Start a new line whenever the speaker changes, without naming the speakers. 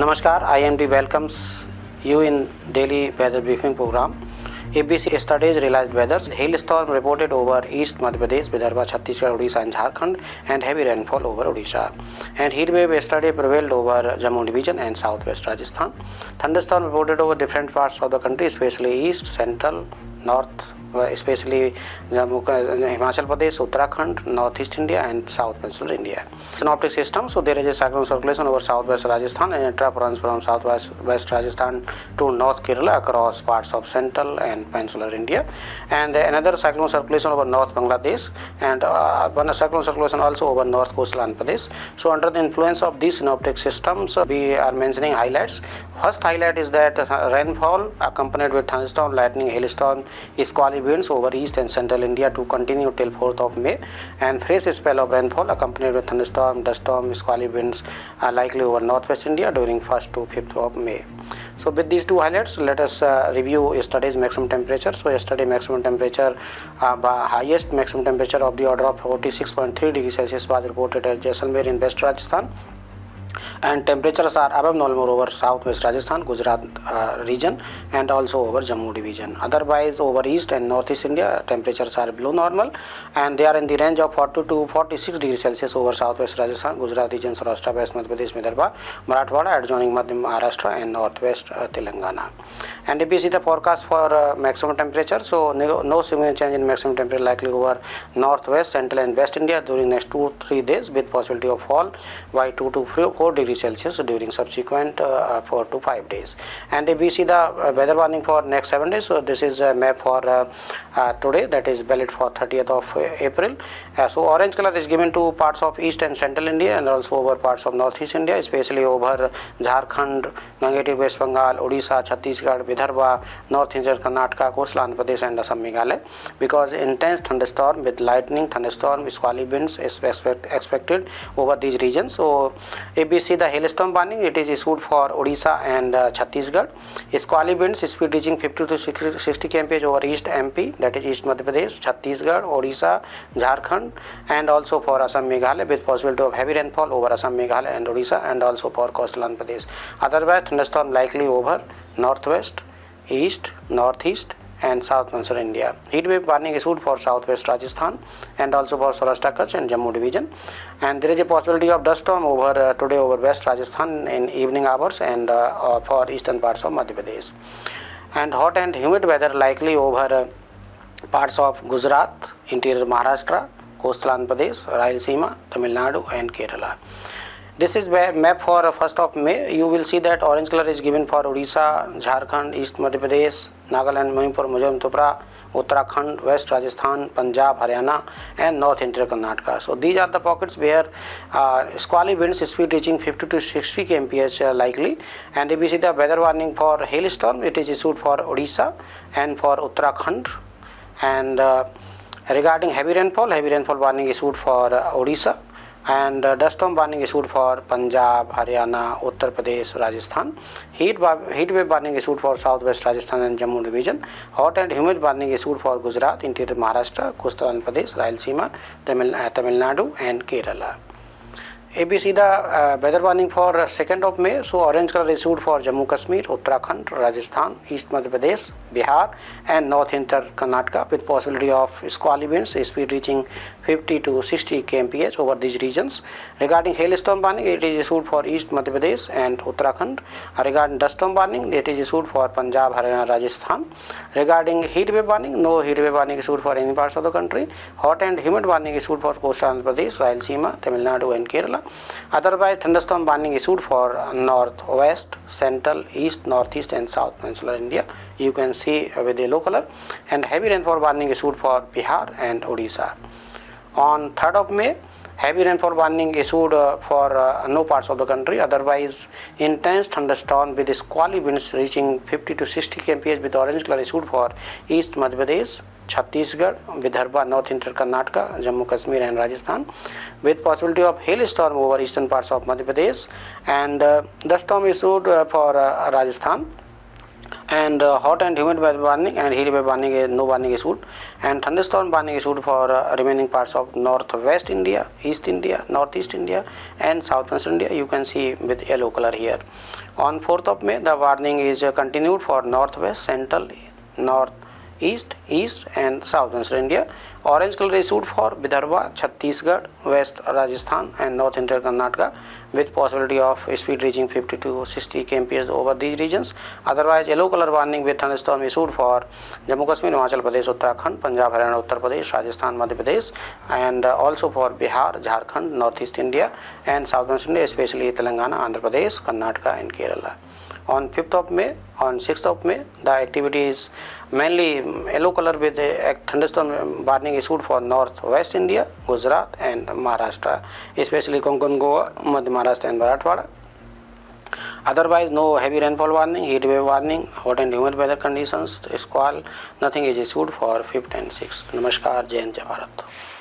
Namaskar, IMD welcomes you in daily weather briefing program. ABC studies realized weather. Hailstorm reported over East Madhya Pradesh, Vidarbha, Chhattisgarh, Odisha and Jharkhand, and heavy rainfall over Odisha. And heatwave yesterday prevailed over Jammu division and southwest Rajasthan. Thunderstorm reported over different parts of the country, especially east, central, north, especially Jammu, Himachal Pradesh, Uttarakhand, northeast India and south peninsular India. Synoptic system, so there is a cyclone circulation over southwest Rajasthan and it runs from southwest west Rajasthan to north Kerala across parts of central and peninsular India, and another cyclone circulation over north Bangladesh, and one cyclone circulation also over north coastal Andhra Pradesh. So under the influence of these synoptic systems, we are mentioning highlights. First highlight is that rainfall accompanied with thunderstorm, lightning, hailstorm, squally winds over east and central India to continue till 4th of May, and fresh spell of rainfall accompanied with thunderstorm, dust storm, squally winds are likely over northwest India during 1st to 5th of May. So with these two highlights, let us review yesterday's maximum temperature. So yesterday maximum temperature, highest maximum temperature of the order of 46.3 degrees Celsius was reported at Jaisalmer in West Rajasthan, and temperatures are above normal over southwest Rajasthan, Gujarat region, and also over Jammu division. Otherwise, over east and northeast India, temperatures are below normal, and they are in the range of 40 to 46 degrees Celsius over southwest Rajasthan, Gujarat region, Saurashtra, West Madhya Pradesh, Vidarbha, Marathwada, adjoining Madhya Maharashtra, and northwest Telangana. And if we see the forecast for maximum temperature, so no significant change in maximum temperature likely over northwest, central, and west India during next 2-3 days, with possibility of fall by 2 to 4 degrees Celsius during subsequent 4 to 5 days. And if we see the weather warning for next 7 days, so this is a map for today, that is valid for 30th of April. So orange color is given to parts of east and central India and also over parts of northeast India, especially over Jharkhand, Gangetic West Bengal, Odisha, Chhattisgarh, Vidarbha, north eastern Karnataka, coastal Andhra Pradesh and Assam, Meghalaya, because intense thunderstorm with lightning, thunderstorm, squally winds is expected over these regions. So if we see the hailstorm warning, it is issued for Odisha and Chhattisgarh. Squally winds speed reaching 50 to 60 kmph over East MP, that is East Madhya Pradesh, Chhattisgarh, Odisha, Jharkhand, and also for Assam, Meghalaya, with possibility of heavy rainfall over Assam, Meghalaya and Odisha, and also for coastal Andhra Pradesh. Otherwise, thunderstorm likely over northwest, east, northeast and south peninsular India. Heat wave warning issued for southwest Rajasthan and also for Saurashtra, Kutch and Jammu division. And there is a possibility of dust storm over today over west Rajasthan in evening hours and for eastern parts of Madhya Pradesh. And hot and humid weather likely over parts of Gujarat, interior Maharashtra, coastal Andhra Pradesh, Rayalaseema, Tamil Nadu and Kerala. This is map for 1st of May. You will see that orange color is given for Odisha, Jharkhand, East Madhya Pradesh, Nagaland, Manipur, Mizoram, Tripura, Uttarakhand, West Rajasthan, Punjab, Haryana and North Interior Karnataka. So these are the pockets where squally winds speed reaching 50 to 60 kmph likely. And if we see the weather warning for hailstorm, it is issued for Odisha and for Uttarakhand. And regarding heavy rainfall warning issued for Odisha, and dust storm warning issued for Punjab, Haryana, Uttar Pradesh, Rajasthan. Heat wave warning issued for southwest Rajasthan and Jammu division. Hot and humid warning issued for Gujarat, interior Maharashtra, coastal Andhra Pradesh, Rayalaseema, Tamil Nadu and Kerala. If we see the weather warning for 2nd of May, so orange color issued for Jammu Kashmir, Uttarakhand, Rajasthan, East Madhya Pradesh, Bihar and North Inter Karnataka, with possibility of squally winds speed reaching 50 to 60 kmph over these regions. Regarding hailstorm warning, it is issued for East Madhya Pradesh and Uttarakhand. Regarding dust storm warning, it is issued for Punjab, Haryana, Rajasthan. Regarding heat wave warning, no heat wave warning issued for any parts of the country. Hot and humid warning issued for coastal Andhra Pradesh, Rayalaseema, Tamil Nadu and Kerala. Otherwise, thunderstorm warning issued for northwest, central, east, northeast and south peninsular India. You can see with yellow color. And heavy rainfall warning issued for Bihar and Odisha. On 3rd of May, heavy rainfall warning issued for no parts of the country. Otherwise, intense thunderstorm with squally winds reaching 50 to 60 kmph with orange color issued for East Madhya Pradesh, Chhattisgarh, Vidarbha, North Inter Karnataka, Jammu Kashmir and Rajasthan, with possibility of hailstorm over eastern parts of Madhya Pradesh. And dust storm issued for Rajasthan. And hot and humid weather warning and heat wave warning is no warning issued, and thunderstorm warning issued for remaining parts of northwest India, east India, northeast India and southwest India. You can see with yellow color here. On 4th of May the warning is continued for northwest, central, northeast, east and southwest India. Orange color issued for Vidarbha, Chhattisgarh, West Rajasthan and North Central Karnataka, with possibility of speed reaching 50 to 60 kmph over these regions. Otherwise, yellow color warning with thunderstorm issued for Jammu Kashmir, Himachal Pradesh, Uttarakhand, Punjab, Haryana, Uttar Pradesh, Rajasthan, Madhya Pradesh, and also for Bihar, Jharkhand, Northeast India and Southwest India, especially Telangana, Andhra Pradesh, Karnataka and Kerala. On 5th of May, on 6th of May, the activity is mainly yellow color with a thunderstorm warning issued for northwest India, Gujarat and Maharashtra, especially Konkan, Goa, Madhya Maharashtra and Marathwada. Otherwise, no heavy rainfall warning, heat wave warning, hot and humid weather conditions, squall, nothing is issued for 5th and 6th. Namaskar, Jai Hind, Jai Bharat.